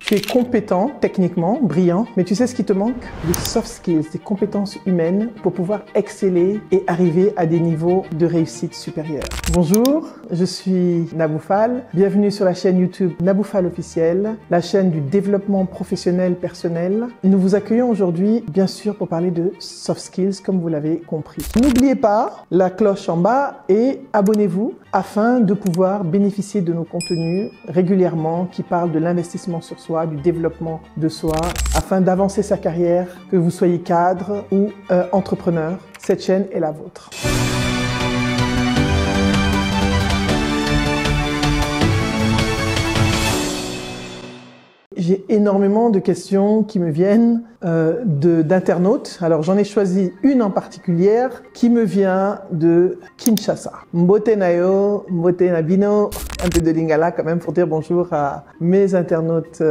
Tu es compétent, techniquement, brillant, mais tu sais ce qui te manque? Des soft skills, des compétences humaines pour pouvoir exceller et arriver à des niveaux de réussite supérieure. Bonjour, je suis Nabou Fall. Bienvenue sur la chaîne YouTube Nabou Fall Officiel, la chaîne du développement professionnel personnel. Nous vous accueillons aujourd'hui, bien sûr, pour parler de soft skills, comme vous l'avez compris. N'oubliez pas la cloche en bas et abonnez-vous afin de pouvoir bénéficier de nos contenus régulièrement qui parlent de l'investissement sur soi, du développement de soi, afin d'avancer sa carrière, que vous soyez cadre ou entrepreneur. Cette chaîne est la vôtre. J'ai énormément de questions qui me viennent d'internautes. Alors j'en ai choisi une en particulière qui me vient de Kinshasa. Mbote Nayo, Mbote Nabino, un peu de Lingala quand même pour dire bonjour à mes internautes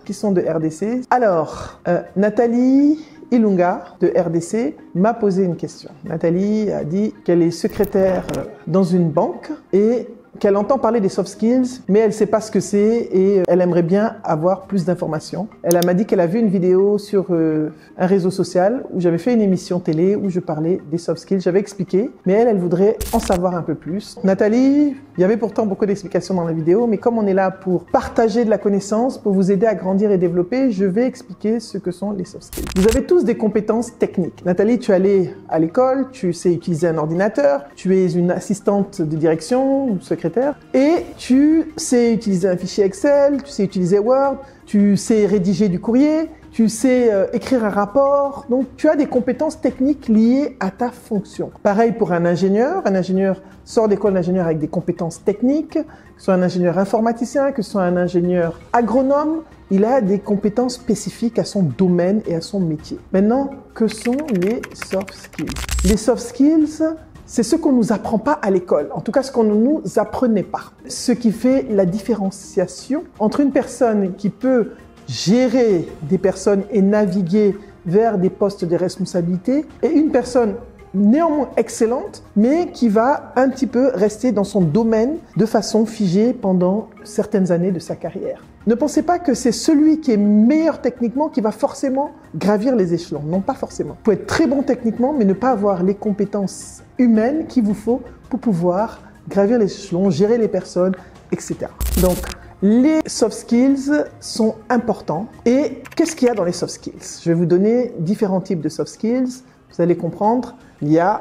qui sont de RDC. Alors, Nathalie Ilunga de RDC m'a posé une question. Nathalie a dit qu'elle est secrétaire dans une banque et qu'elle entend parler des soft skills, mais elle ne sait pas ce que c'est et elle aimerait bien avoir plus d'informations. Elle m'a dit qu'elle a vu une vidéo sur un réseau social où j'avais fait une émission télé où je parlais des soft skills. J'avais expliqué, mais elle voudrait en savoir un peu plus. Nathalie, il y avait pourtant beaucoup d'explications dans la vidéo, mais comme on est là pour partager de la connaissance, pour vous aider à grandir et développer, je vais expliquer ce que sont les soft skills. Vous avez tous des compétences techniques. Nathalie, tu es allée à l'école, tu sais utiliser un ordinateur, tu es une assistante de direction ou secrétaire, et tu sais utiliser un fichier Excel, tu sais utiliser Word, tu sais rédiger du courrier, tu sais écrire un rapport. Donc, tu as des compétences techniques liées à ta fonction. Pareil pour un ingénieur. Un ingénieur sort d'école d'ingénieur avec des compétences techniques, que ce soit un ingénieur informaticien, que ce soit un ingénieur agronome. Il a des compétences spécifiques à son domaine et à son métier. Maintenant, que sont les soft skills? Les soft skills, c'est ce qu'on ne nous apprend pas à l'école, en tout cas ce qu'on ne nous apprenait pas. Ce qui fait la différenciation entre une personne qui peut gérer des personnes et naviguer vers des postes de responsabilité et une personne néanmoins excellente, mais qui va un petit peu rester dans son domaine de façon figée pendant certaines années de sa carrière. Ne pensez pas que c'est celui qui est meilleur techniquement qui va forcément gravir les échelons. Non, pas forcément. Vous pouvez être très bon techniquement, mais ne pas avoir les compétences humaines qu'il vous faut pour pouvoir gravir les échelons, gérer les personnes, etc. Donc, les soft skills sont importants. Et qu'est-ce qu'il y a dans les soft skills? Je vais vous donner différents types de soft skills. Vous allez comprendre, il y a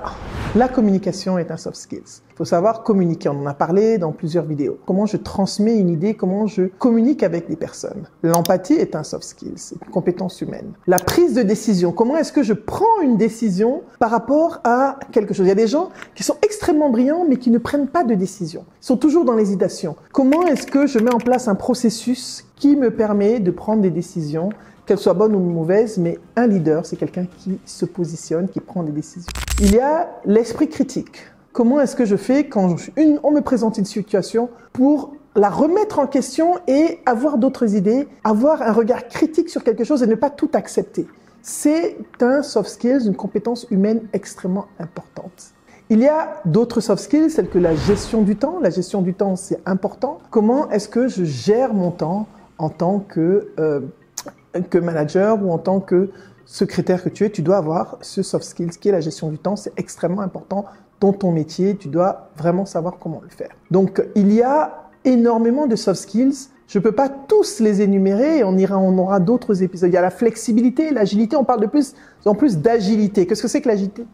la communication est un soft skills. Il faut savoir communiquer, on en a parlé dans plusieurs vidéos. Comment je transmets une idée, comment je communique avec les personnes. L'empathie est un soft skills, c'est une compétence humaine. La prise de décision, comment est-ce que je prends une décision par rapport à quelque chose. Il y a des gens qui sont extrêmement brillants mais qui ne prennent pas de décision. Ils sont toujours dans l'hésitation. Comment est-ce que je mets en place un processus qui me permet de prendre des décisions, qu'elles soient bonnes ou mauvaises, mais un leader, c'est quelqu'un qui se positionne, qui prend des décisions. Il y a l'esprit critique. Comment est-ce que je fais quand on me présente une situation pour la remettre en question et avoir d'autres idées, avoir un regard critique sur quelque chose et ne pas tout accepter. C'est un soft skills, une compétence humaine extrêmement importante. Il y a d'autres soft skills, telles que la gestion du temps. La gestion du temps, c'est important. Comment est-ce que je gère mon temps en tant que manager ou en tant que secrétaire que tu es, tu dois avoir ce soft skills qui est la gestion du temps. C'est extrêmement important dans ton métier. Tu dois vraiment savoir comment le faire. Donc, il y a énormément de soft skills. Je ne peux pas tous les énumérer. On aura d'autres épisodes. Il y a la flexibilité, l'agilité. On parle de plus en plus d'agilité. Qu'est-ce que c'est que l'agilité?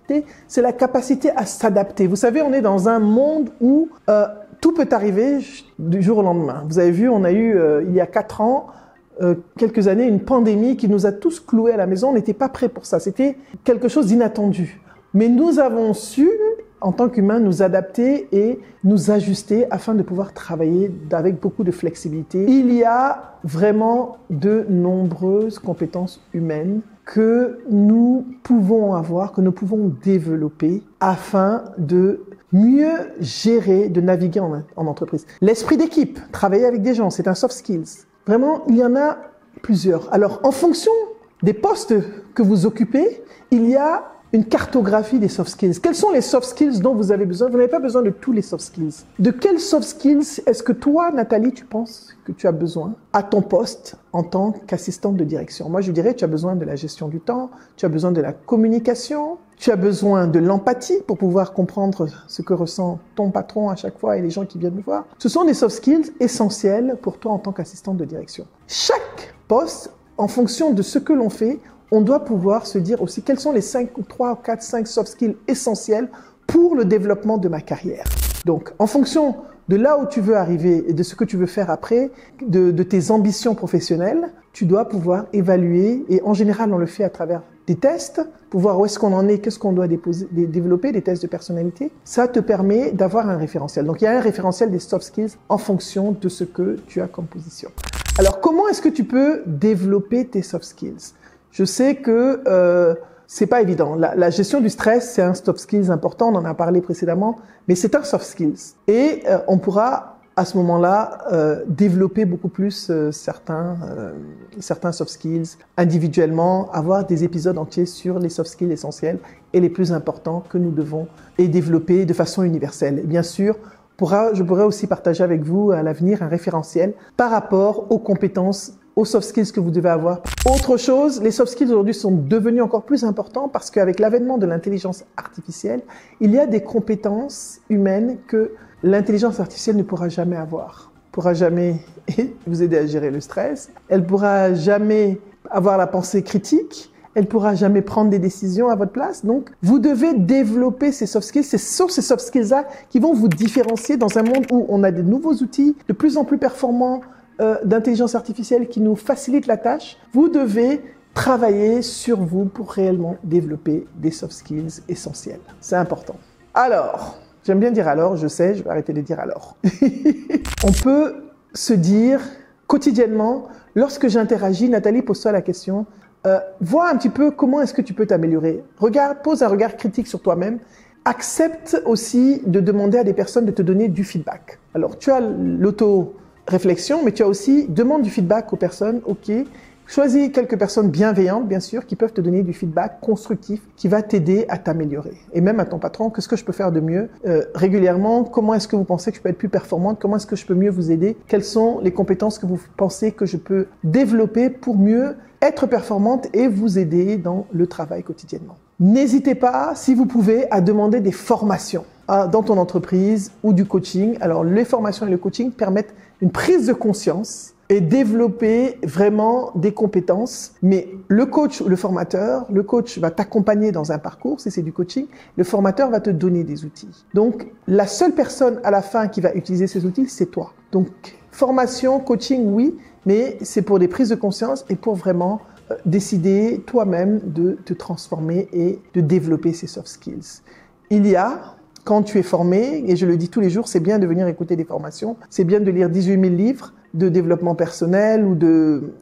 C'est la capacité à s'adapter. Vous savez, on est dans un monde où tout peut arriver du jour au lendemain. Vous avez vu, on a eu, il y a 4 ans, quelques années, une pandémie qui nous a tous cloués à la maison. On n'était pas prêts pour ça. C'était quelque chose d'inattendu. Mais nous avons su, en tant qu'humains, nous adapter et nous ajuster afin de pouvoir travailler avec beaucoup de flexibilité. Il y a vraiment de nombreuses compétences humaines que nous pouvons avoir, que nous pouvons développer afin de mieux gérer, de naviguer en entreprise. L'esprit d'équipe, travailler avec des gens, c'est un soft skills. Vraiment, il y en a plusieurs. Alors, en fonction des postes que vous occupez, il y a une cartographie des soft skills. Quels sont les soft skills dont vous avez besoin? Vous n'avez pas besoin de tous les soft skills. De quels soft skills est-ce que toi, Nathalie, tu penses que tu as besoin à ton poste en tant qu'assistante de direction? Moi, je dirais, tu as besoin de la gestion du temps, tu as besoin de la communication, tu as besoin de l'empathie pour pouvoir comprendre ce que ressent ton patron à chaque fois et les gens qui viennent me voir. Ce sont des soft skills essentiels pour toi en tant qu'assistante de direction. Chaque poste, en fonction de ce que l'on fait, on doit pouvoir se dire aussi quels sont les 3, 4, 5 soft skills essentiels pour le développement de ma carrière. Donc, en fonction de là où tu veux arriver et de ce que tu veux faire après, de tes ambitions professionnelles, tu dois pouvoir évaluer, et en général, on le fait à travers des tests, pour voir où est-ce qu'on en est, qu'est-ce qu'on doit développer, des tests de personnalité. Ça te permet d'avoir un référentiel. Donc, il y a un référentiel des soft skills en fonction de ce que tu as comme position. Alors, comment est-ce que tu peux développer tes soft skills? Je sais que c'est pas évident. La gestion du stress, c'est un soft skills important, on en a parlé précédemment, mais c'est un soft skills. Et on pourra à ce moment-là développer beaucoup plus certains soft skills individuellement, avoir des épisodes entiers sur les soft skills essentiels et les plus importants que nous devons développer de façon universelle. Et bien sûr, je pourrais aussi partager avec vous à l'avenir un référentiel par rapport aux compétences, aux soft skills que vous devez avoir. Autre chose, les soft skills aujourd'hui sont devenus encore plus importants parce qu'avec l'avènement de l'intelligence artificielle, il y a des compétences humaines que l'intelligence artificielle ne pourra jamais avoir. Elle ne pourra jamais vous aider à gérer le stress, elle ne pourra jamais avoir la pensée critique, elle ne pourra jamais prendre des décisions à votre place. Donc, vous devez développer ces soft skills. Ce sont ces soft skills-là qui vont vous différencier dans un monde où on a de nouveaux outils de plus en plus performants d'intelligence artificielle qui nous facilitent la tâche. Vous devez travailler sur vous pour réellement développer des soft skills essentiels. C'est important. Alors, j'aime bien dire alors, je sais, je vais arrêter de dire alors. On peut se dire quotidiennement, lorsque j'interagis, Nathalie, pose-toi la question, vois un petit peu comment est-ce que tu peux t'améliorer. Pose un regard critique sur toi-même. Accepte aussi de demander à des personnes de te donner du feedback. Alors, tu as l'auto-réflexion, mais tu as aussi, demande du feedback aux personnes, ok. Choisis quelques personnes bienveillantes, bien sûr, qui peuvent te donner du feedback constructif, qui va t'aider à t'améliorer. Et même à ton patron, qu'est-ce que je peux faire de mieux régulièrement? Comment est-ce que vous pensez que je peux être plus performante? Comment est-ce que je peux mieux vous aider? Quelles sont les compétences que vous pensez que je peux développer pour mieux être performante et vous aider dans le travail quotidiennement? N'hésitez pas, si vous pouvez, à demander des formations dans ton entreprise ou du coaching. Alors, les formations et le coaching permettent une prise de conscience et développer vraiment des compétences. Mais le coach ou le coach va t'accompagner dans un parcours, si c'est du coaching, le formateur va te donner des outils. Donc, la seule personne à la fin qui va utiliser ces outils, c'est toi. Donc, formation, coaching, oui, mais c'est pour des prises de conscience et pour vraiment décider toi-même de te transformer et de développer ces soft skills. Quand tu es formé, et je le dis tous les jours, c'est bien de venir écouter des formations, c'est bien de lire 18 000 livres de développement personnel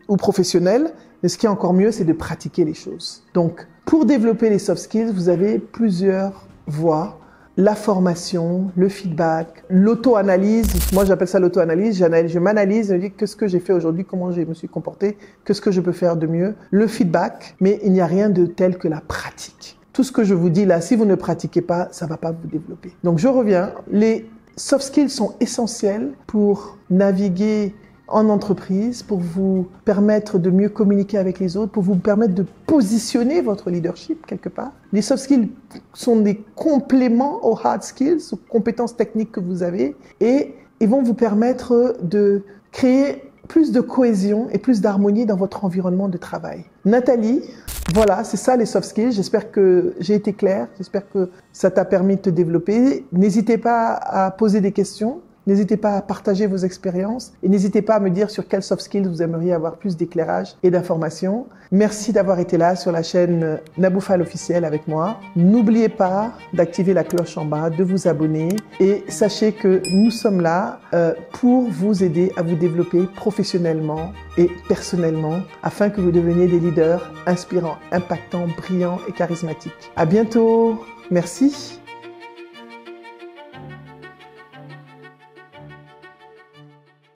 ou professionnel, mais ce qui est encore mieux, c'est de pratiquer les choses. Donc, pour développer les soft skills, vous avez plusieurs voies. La formation, le feedback, l'auto-analyse. Moi, j'appelle ça l'auto-analyse. Je m'analyse, je dis qu'est-ce que j'ai fait aujourd'hui, comment je me suis comporté, qu'est-ce que je peux faire de mieux. Le feedback, mais il n'y a rien de tel que la pratique. Tout ce que je vous dis là, si vous ne pratiquez pas, ça ne va pas vous développer. Donc, je reviens. Les soft skills sont essentiels pour naviguer en entreprise, pour vous permettre de mieux communiquer avec les autres, pour vous permettre de positionner votre leadership quelque part. Les soft skills sont des compléments aux hard skills, aux compétences techniques que vous avez, et ils vont vous permettre de créer plus de cohésion et plus d'harmonie dans votre environnement de travail. Nathalie, voilà, c'est ça les soft skills. J'espère que j'ai été claire, j'espère que ça t'a permis de te développer. N'hésitez pas à poser des questions. N'hésitez pas à partager vos expériences et n'hésitez pas à me dire sur quels soft skills vous aimeriez avoir plus d'éclairage et d'informations. Merci d'avoir été là sur la chaîne Naboufal officielle avec moi. N'oubliez pas d'activer la cloche en bas, de vous abonner et sachez que nous sommes là pour vous aider à vous développer professionnellement et personnellement afin que vous deveniez des leaders inspirants, impactants, brillants et charismatiques. À bientôt. Merci.